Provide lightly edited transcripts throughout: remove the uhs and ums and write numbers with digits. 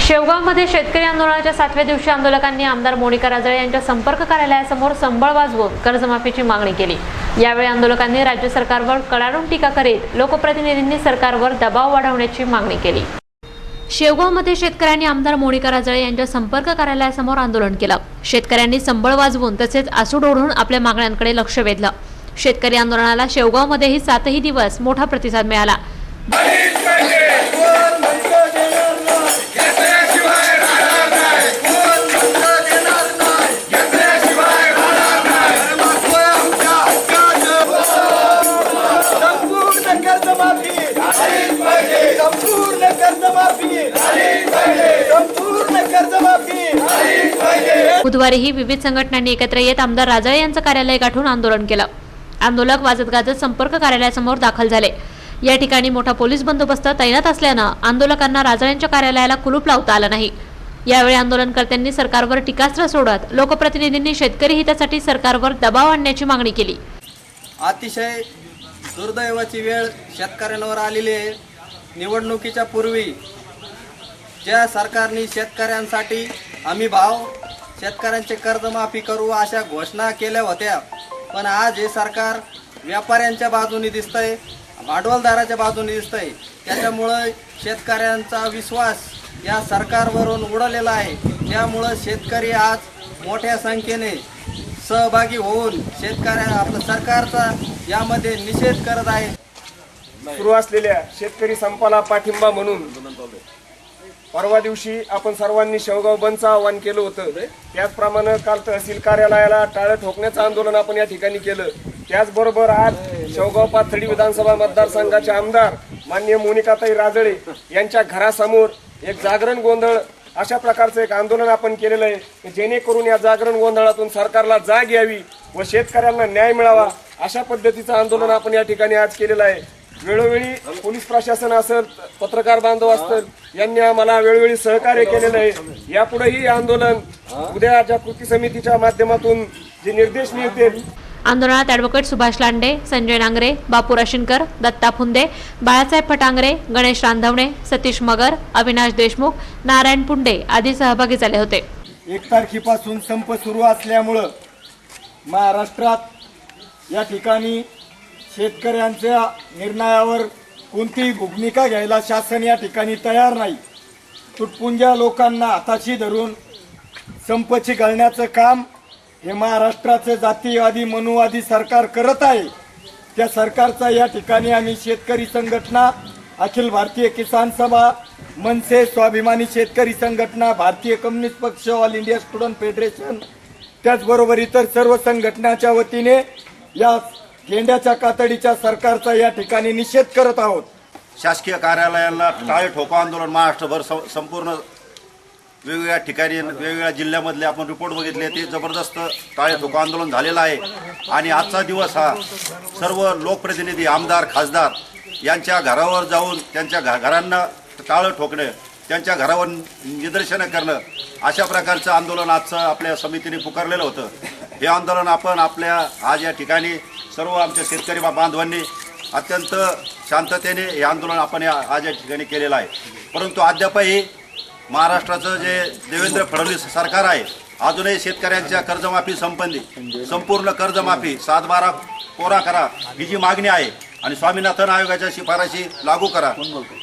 शेवगावमध्ये शेतकरी आंदोलनाच्या 7व्या दिवशी आंदोलकांनी आमदार मोनिका राजळे यांच्या संपर्क कार्यालयासमोर संबळ वाजवून कर्जमाफीची मागणी केली। यावेळी आंदोलकांनी राज्य सरकारवर कडाडून टीका करीत लोकप्रतिनिधींनी सरकारवर दबाव वाढवण्याची मागणी केली। शेवगावमध्ये शेतकऱ्यांनी आमदार मोनिका राजळे यांच्या संपर्क कार्यालयासमोर आंदोलन केलं। शेतकऱ्यांनी संबळ वाजवून तसेच आसूड ओढून आपल्या मागण्यांकडे लक्ष वेधलं। शेतकरी आंदोलनाला शेवगावमध्येही 7ही दिवस मोठा प्रतिसाद मिळाला। बुधवारीही विविध संघटनांनी एकत्र येत आमदार राजळे यांचं कार्यालय गाठून आंदोलन केलं। आंदोलक वाजत गाजत संपर्क कार्यालयासमोर दाखल झाले। या ठिकाणी मोठा पोलीस बंदोबस्त तैनात असल्यानं आंदोलकांना राजळेंच्या कार्यालयाला कुलूप लावता आलं नाही। यावेळी आंदोलनकर्त्यांनी सरकारवर टीकास्त्र सोडत लोकप्रतिनिधींनी शेतकरी हितासाठी सरकारवर दबाव आणण्याची मागणी केली। अतिशय दुर्दैवाची वेळ शेतकऱ्यांवर आलेली आहे। निवडणुकीच्या पूर्वी ज्या सरकारने शेतकऱ्यांसाठी हमी भाव, शेतकऱ्यांचे कर्जमाफी करू अशा घोषणा केल्या होत्या, पण आज हे सरकार व्यापाऱ्यांच्या बाजूने दिसतंय, भांडवलदाराच्या बाजूने दिसतंय। त्याच्यामुळे शेतकऱ्यांचा विश्वास या सरकारवरून उडलेला आहे। त्यामुळे शेतकरी आज मोठ्या संख्येने सहभागी होऊन आपलं सरकारचा यामध्ये निषेध करत आहे। सुरू असलेल्या शेतकरी संपाला पाठिंबा म्हणून परवा दिवशी आपण सर्वांनी शेवगाव बंदचं आवाहन केलं होतं। त्याचप्रमाणे काल तहसील कार्यालयाला टाळं ठोकण्याचं आंदोलन आपण या ठिकाणी केलं। त्याचबरोबर आज शेवगाव पाथर्डी विधानसभा मतदारसंघाचे आमदार माननीय मोनिकाताई राजळे यांच्या घरासमोर एक जागरण गोंधळ अशा प्रकारचं एक आंदोलन आपण केलेलं आहे, जेणेकरून या जागरण गोंधळातून सरकारला जाग यावी व शेतकऱ्यांना न्याय मिळावा अशा पद्धतीचं आंदोलन आपण या ठिकाणी आज केलेलं आहे। वेळोवेळी पोलीस प्रशासन असेल, पत्रकार बांधव असतील, यांनी आम्हाला वेळोवेळी सहकार्य केलेलं आहे। यापुढेही आंदोलन उद्याच्या कृती समितीच्या माध्यमातून जे निर्देश मिळतील। आंदोलनात ॲडव्होकेट सुभाष लांडे, संजय नांगरे, बापू राशीनकर, दत्ता फुंदे, बाळासाहेब फटांगरे, गणेश रांधवणे, सतीश मगर, अविनाश देशमुख, नारायण पुंडे आदी सहभागी झाले होते। 1 तारखेपासून संप सुरू असल्यामुळे महाराष्ट्रात या ठिकाणी शेतकऱ्यांच्या निर्णयावर कोणतीही भूमिका घ्यायला शासन या ठिकाणी तयार नाही। तुटपुंज्या लोकांना हाताशी धरून संपची घालण्याचं काम हे महाराष्ट्राचे जातीवादी मनुवादी सरकार करत आहे। त्या सरकारचा या ठिकाणी आम्ही शेतकरी संघटना, अखिल भारतीय किसान सभा, मनसे, स्वाभिमानी शेतकरी संघटना, भारतीय कम्युनिस्ट पक्ष, ऑल इंडिया स्टुडंट फेडरेशन, त्याचबरोबर इतर सर्व संघटनाच्या वतीने या गेंड्याच्या कातडीच्या सरकारचा या ठिकाणी निषेध करत आहोत। शासकीय कार्यालयाला टाळे ठोको आंदोलन महाराष्ट्रभर संपूर्ण वेगवेगळ्या ठिकाणी वेगवेगळ्या जिल्ह्यामधले आपण रिपोर्ट बघितले, ते जबरदस्त टाळे ठोको आंदोलन झालेलं आहे। आणि आजचा दिवस हा सर्व लोकप्रतिनिधी, आमदार, खासदार यांच्या घरावर जाऊन त्यांच्या घरांना टाळं ठोकणे, त्यांच्या घरावर निदर्शनं करणं अशा प्रकारचं आंदोलन आजचं आपल्या समितीने पुकारलेलं होतं। हे आंदोलन आपण आज या ठिकाणी सर्व आमच्या शेतकरी बांधवांनी अत्यंत शांततेने हे आंदोलन आपण आज या ठिकाणी केलेलं आहे। परंतु अद्यापही महाराष्ट्राचं जे देवेंद्र फडणवीस सरकार आहे, अजूनही शेतकऱ्यांच्या कर्जमाफी संपूर्ण कर्जमाफी 7/12 कोरा करा ही जी मागणी आहे आणि स्वामीनाथन आयोगाच्या शिफारशी लागू करा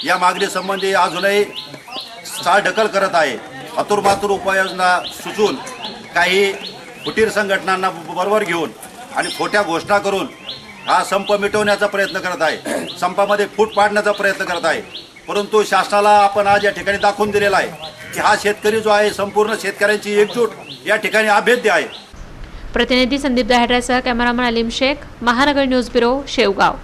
या मागणीसंबंधी अजूनही चालढकल करत आहे। हातूरमातूर उपाययोजना सुचून काही फुटीर संघटनांना बरोबर घेऊन आणि खोट्या घोषणा करून हा संप मिटवण्याचा प्रयत्न करत आहे, संपामध्ये फूट पाडण्याचा प्रयत्न करत आहे। परंतु शासनाला आपण आज या ठिकाणी दाखवून दिलेला आहे की हा शेतकरी जो आहे संपूर्ण शेतकऱ्यांची एकजूट या ठिकाणी अभेद्य आहे। प्रतिनिधी संदीप दहाड्यासह कॅमेरामन अलीम शेख, महानगर न्यूज ब्युरो, शेवगाव।